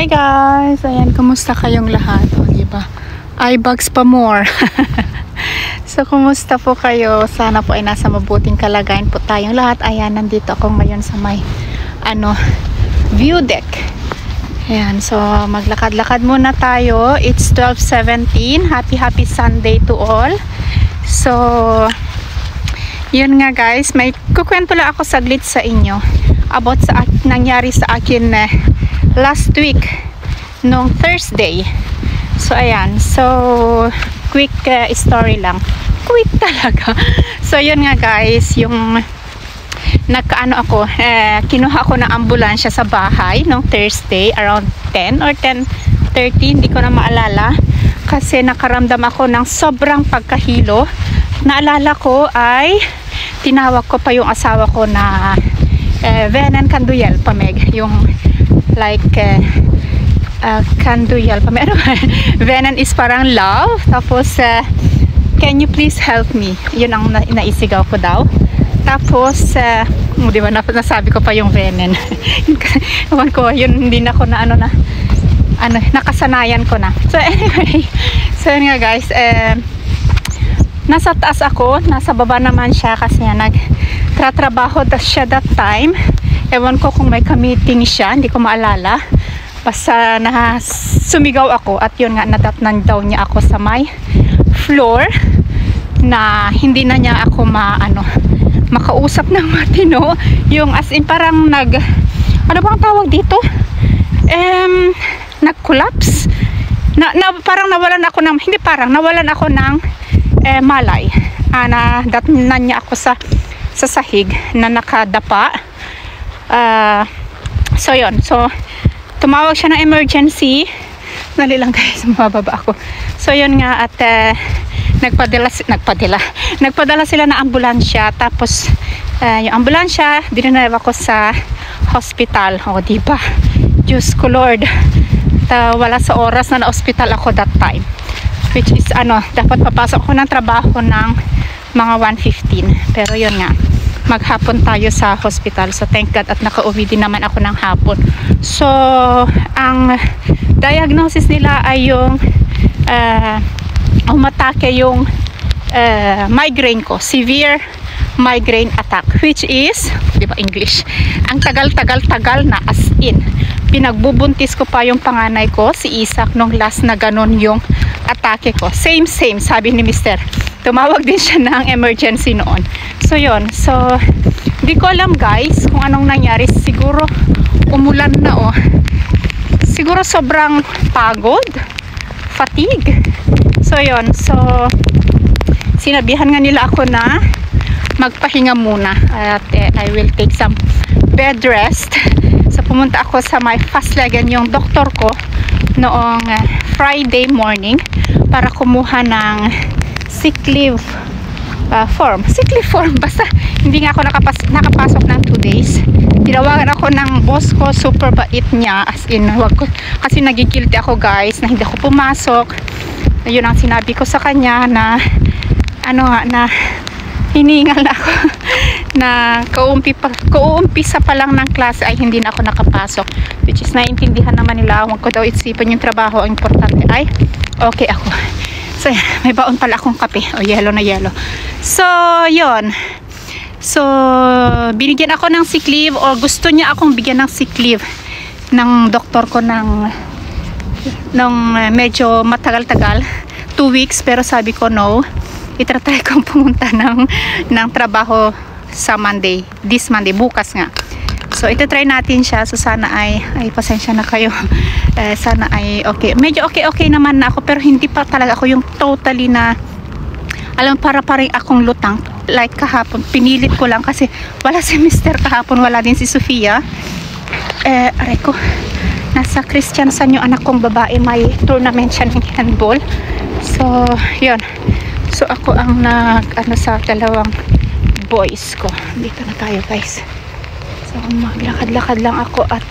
Hi guys! Ayan, kumusta kayong lahat? O, diba? iBugs pa more. So, kumusta po kayo? Sana po ay nasa mabuting kalagayan po tayong lahat. Ayan, nandito ako ngayon sa may view deck. Ayan, so maglakad-lakad muna tayo. It's 12:17. Happy Sunday to all. So, yun nga guys, may kukwento lang ako saglit sa inyo about sa nangyari sa akin last week nung Thursday. So ayan, so quick story lang, quick talaga. So yun nga guys, yung kinuha ako ng ambulansya sa bahay nung Thursday around 10 or 10:30, hindi ko na maalala, kasi nakaramdam ako ng sobrang pagkahilo. Naalala ko ay tinawag ko pa yung asawa ko na Venan Canduyel Pameg, yung like Canduyel Pameg. Venan is parang love, tapos can you please help me, yun ang naisigaw ko daw. Tapos di ba nasabi ko pa yung Venan. Ewan ko, yun hindi na ako na nakasanayan ko na. So anyway, so yun nga guys, nasa taas ako, nasa baba naman siya kasi nagtratrabaho siya that time. Ewan ko kung may ka-meeting siya, hindi ko maalala. Basta sumigaw ako at yun nga, nadatnan daw niya ako sa may floor na hindi na niya ako makausap ng matino. Yung as in parang ano bang tawag dito? Nag-collapse. Parang nawalan ako ng, hindi parang, nawalan ako ng malay. Nadatnan niya ako sa sahig na nakadapa. So yun, so tumawag siya ng emergency. Dali lang guys, mababa ako. So yun nga, at nagpadala sila ng ambulansya. Tapos yung ambulansya dinala ko sa hospital. O diba, Diyos ko Lord, wala sa oras na hospital ako that time, which is dapat papasok ako ng trabaho ng mga 1:15. Pero yun nga, maghapon tayo sa hospital. So thank God at nakauwi din naman ako ng hapon. So ang diagnosis nila ay yung umatake yung migraine ko, severe migraine attack, which is, di ba English, ang tagal na, as in pinagbubuntis ko pa yung panganay ko, si Isaac, nung last na ganun yung atake ko. Same sabi ni Mr. Tumawag din siya ng emergency noon. So yun, so di ko alam guys kung anong nangyari. Siguro umulan na siguro sobrang pagod, fatigue. So yun, so sinabihan nga nila ako na magpahinga muna at I will take some bed rest. So pumunta ako sa my Fastlagan, yung doktor ko, noong Friday morning para kumuha ng sick leave form. Basta hindi nga ako nakapasok ng 2 days. Tinawagan ako ng boss ko, super bait niya, as in wag ko, kasi nagigilty ako guys na hindi ako pumasok. Yun ang sinabi ko sa kanya na na hiningal na ako na kauumpisa pa lang ng klase ay hindi na ako nakapasok, which is naiintindihan naman nila. Huwag ko daw isipan yung trabaho, ang importante ay okay ako. So may baon pala akong kape, yellow na yellow. So yun, so binigyan ako ng sick leave, o gusto niya akong bigyan ng sick leave ng doktor ko ng medyo matagal-tagal, 2 weeks, pero sabi ko no, itratry kong pumunta ng trabaho sa Monday, this Monday, bukas nga. So itatry natin siya. So sana ay pasensya na kayo. Sana ay okay. Medyo okay naman na ako, pero hindi pa talaga ako yung totally na para rin akong lutang. Like kahapon, pinilit ko lang kasi wala si Mr. kahapon, wala din si Sofia. Aray ko, nasa Christiansan yung anak kong babae, may tournament siya ng handball. So yun, so ako ang sa dalawang boys ko. Dito na tayo guys. So maglakad-lakad lang ako at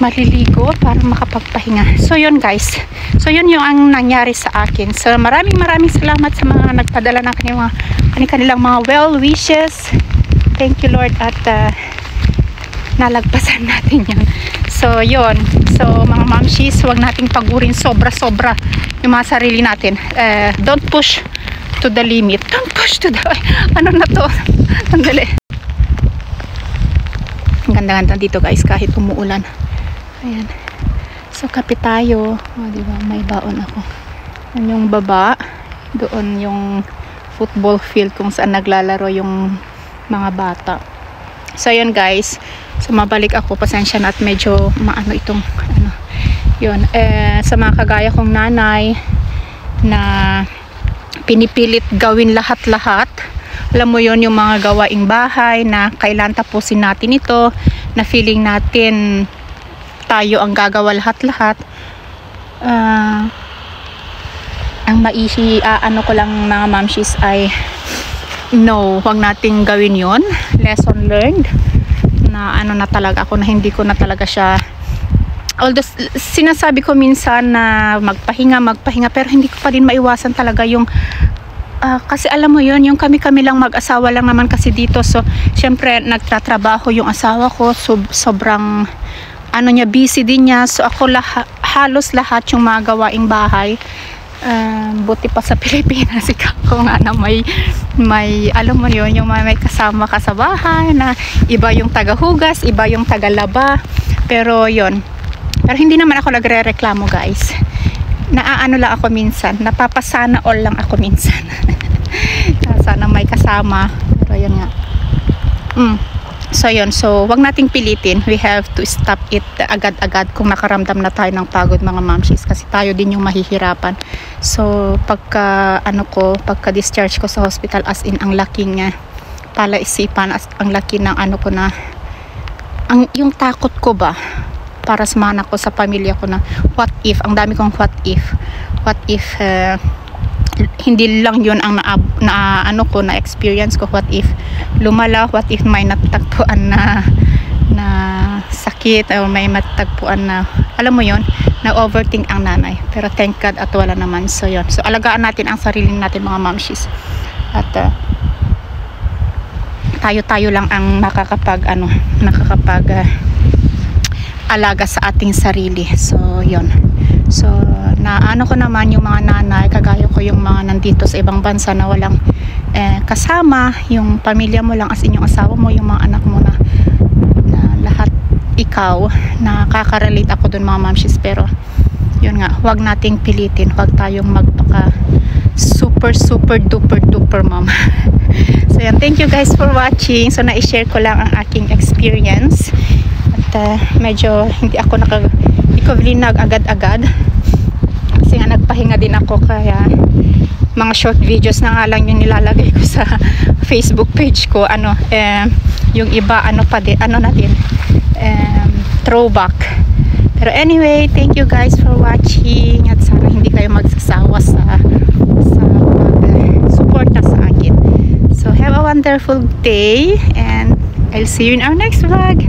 maliligo para makapagpahinga. So yun guys, so yun yung ang nangyari sa akin. So maraming salamat sa mga nagpadala ng kanilang mga well wishes. Thank you Lord, at nalagpasan natin yan. So So yon, so mga mamshis, huwag nating pagurin sobra-sobra yung mga sarili natin. Don't push to the limit. Don't push to the, ano na to, sandali. Ang ganda-ganda dito guys kahit umuulan. Ayan, so kape tayo. Diba, may baon ako. Yan yung baba, doon yung football field kung saan naglalaro yung mga bata. So yun guys, so mabalik ako, pasensya na at medyo maano itong ano, yun, sa mga kagaya kong nanay na pinipilit gawin lahat-lahat, alam mo yun, yung mga gawaing bahay na kailan tapusin natin ito, na feeling natin tayo ang gagawa lahat-lahat. Ang ano ko lang mga mamshis ay no, huwag nating gawin yon. Lesson learned na ano na talaga ako, na hindi ko na talaga siya, although sinasabi ko minsan na magpahinga, pero hindi ko pa din maiwasan talaga yung kasi alam mo yon, yung kami lang mag-asawa lang naman kasi dito. So syempre nagtatrabaho yung asawa ko, sobrang ano niya, busy din niya. So ako halos lahat yung mga gawaing bahay. Buti pa sa Pilipinas ikaw nga na may alam mo yun, yung may kasama ka sa bahay na iba yung tagahugas, iba yung tagalaba, pero yun, pero hindi naman ako nagre-reklamo guys. Naaano lang ako minsan, napapasana all lang ako minsan. Sana may kasama, pero yun nga. So yun, so wag nating pilitin. We have to stop it agad-agad kung nakaramdam na tayo ng pagod mga mamshis, kasi tayo din yung mahihirapan. So pagka discharge ko sa hospital, as in ang laking palaisipan, as ang laki ng ano ko na, yung takot ko ba para sa mga anak ko, sa pamilya ko, na what if, ang dami kong what if hindi lang yun ang na experience ko, what if lumala, what if may natagpuan na sakit, o may matagpuan na, alam mo yun, na overthink ang nanay, pero thank God at wala naman. So yun, so alagaan natin ang sarili natin mga mamshis, at tayo lang ang nakakapag alaga sa ating sarili. So yun, so naano ko naman yung mga nanay, kagaya ko yung mga nandito sa ibang bansa na walang kasama, yung pamilya mo lang, as in yung asawa mo, yung mga anak mo, na lahat ikaw, nakaka-relate ako dun mga mamshis. Pero yun nga, huwag nating pilitin, huwag tayong magpaka super duper mom. So yan, thank you guys for watching. So na-share ko lang ang aking experience, at medyo hindi ko vlinag agad-agad kasi nga nagpahinga din ako, kaya mga short videos na nga lang yung nilalagay ko sa Facebook page ko. Yung iba throwback. Pero anyway, thank you guys for watching, at sana hindi kayo magsasawa sa pag-support na sa akin. So have a wonderful day, and I'll see you in our next vlog.